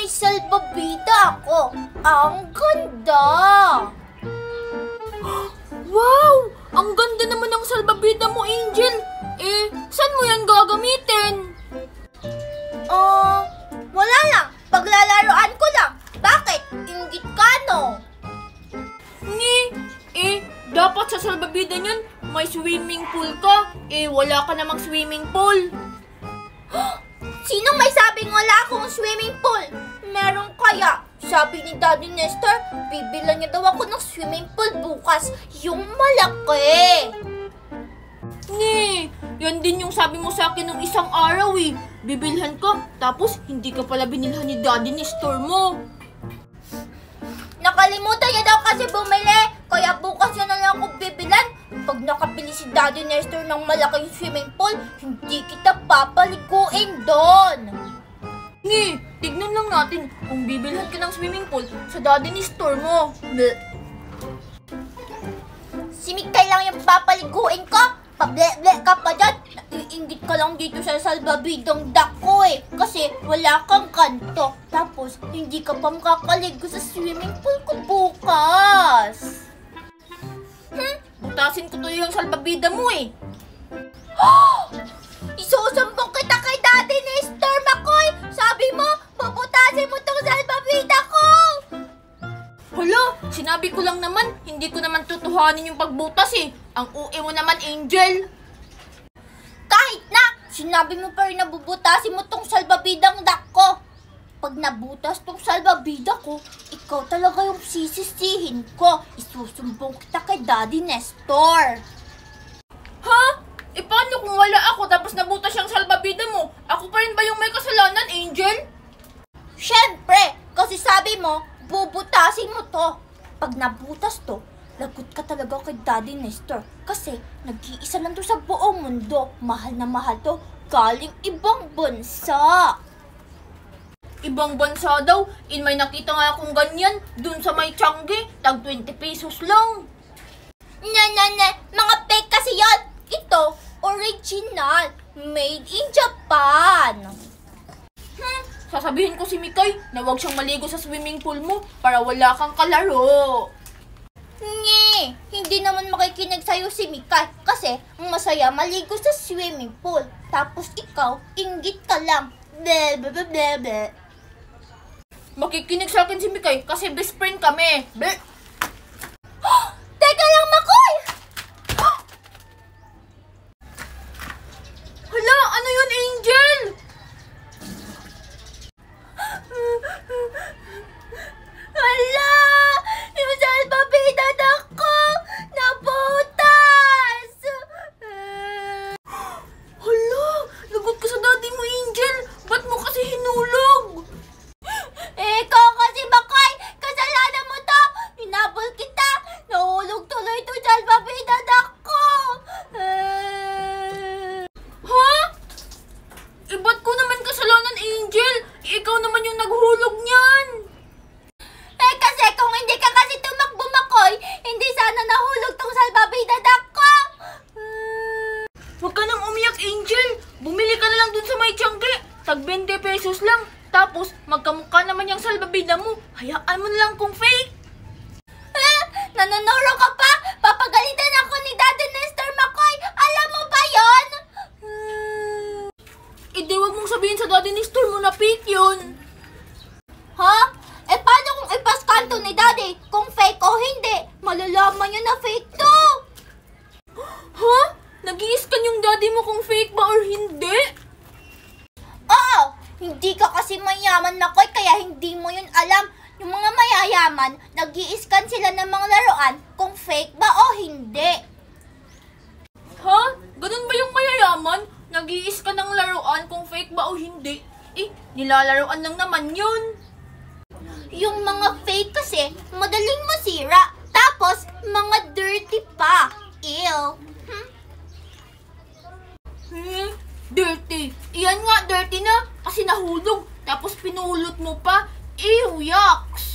may salbabida ako. Ang ganda! Wow! Ang ganda naman ng salbabida mo, Angel. Saan mo yan gagamitin? Wala lang. Paglalaroan ko lang. Bakit? Inggit ka, no? Dapat sa salbabida niyan, may swimming pool ka. Wala ka namang swimming pool. Sino may sabing wala akong swimming pool? Meron kaya? Sabi ni Daddy Nestor, bibilan niya daw ako ng swimming pool bukas. Yung malaki. Yan din yung sabi mo sa akin nung isang araw Bibilhan ka, tapos hindi ka pala binilhan ni Daddy Nestor mo. Nakalimutan niya daw kasi bumili. Kaya bukas yun na lang ako bibilan. Pag nakabili si Daddy Nestor ng malaking swimming pool, hindi kita papaliguin doon. Tignan lang natin kung bibilhan ka ng swimming pool sa Daddy Nestor mo. Si Mikay lang yung papaliguin ko. Pable-ble ka pa dyan. Naiinggit ka lang dito sa salbabidang dako kasi wala kang kanto. Tapos, hindi ka pa makakaligo sa swimming pool ko bukas. Butasin ko to yung salbabida mo Isusumbong kita kay Daddy Nestor, Makoy! Sabi mo, puputasin mo tong salbabida ko! Hala, sinabi ko lang naman, hindi ko naman tutuhanin yung pagbutas Ang UE mo naman, Angel. Kahit na, sinabi mo pa rin na bubutasin mo tong salbabidang dak ko. Pag nabutas tong salbabida ko, ikaw talaga yung sisisihin ko. Isusumbong kita kay Daddy Nestor. Ha? Paano kung wala ako tapos nabutas yung salbabida mo? Ako pa rin ba yung may kasalanan, Angel? Siyempre, kasi sabi mo, bubutasin mo to. Pag nabutas to, lagot ka talaga kay Daddy Nestor. Kasi nag-iisa lang to sa buong mundo. Mahal na mahal to. Galing ibang bansa. Ibang bansa daw? May nakita nga akong ganyan. Dun sa may Changi, tag 20 pesos lang. Mga fake kasi yan. Ito, original. Made in Japan. Sasabihin ko si Mikay na huwag siyang maligo sa swimming pool mo para wala kang kalaro. Hindi naman makikinig sa'yo si Mikay kasi masaya maligo sa swimming pool. Tapos ikaw, inggit ka lang. Bleh. Makikinig sa akin si Mikay kasi best friend kami. Teka lang, Makoy! Hala, ano yun, Angel? Hala! Yung salbabida ko nabutas! Hala, lagot ka sa daddy mo, Angel. Ba't mo kasi hinulog? Ikaw kasi, Makoy! Kasalanan mo to! Hinabol kita! Nahulog tuloy to salbabida ko! Ha? Ba't ko naman kasalanan, Angel? Ikaw naman yung naghulog niyan. Kasi kung hindi ka kasi tumakbo, Makoy, hindi sana nahulog tong salbabida ko! Huwag ka nang umiyak, Angel. Bumili ka na lang dun sa may Changi. Tag 20 pesos lang. Tapos, magkamukha naman yung salbabida mo. Hayaan mo na lang kung fake. Nanonoro ka pa? Papagalitan ako ni Daddy Nestor, Makoy! Alam mo ba yon? Huwag mong sabihin sa Daddy Nestor mo na fake yun. Ha? Paano kung ipaskanto ni Daddy kung fake o hindi? Malalaman niya na fake to! Ha? Nag-i-scan yung daddy mo kung fake ba or hindi? Oo! Hindi ka kasi mayaman, Makoy, kaya hindi mo yun alam. Yung mga mayayaman, nag-i-scan sila ng mga laruan kung fake ba o hindi. Ha? Ganun ba yung mayayaman? Nag-i-scan ng laruan kung fake ba o hindi? Nilalaruan lang naman yun. Yung mga fake kasi, madaling masira. Tapos, mga dirty pa. Ew. Dirty. Iyan nga, dirty na. Kasi nahulog. Tapos pinulot mo pa. Ew, yucks.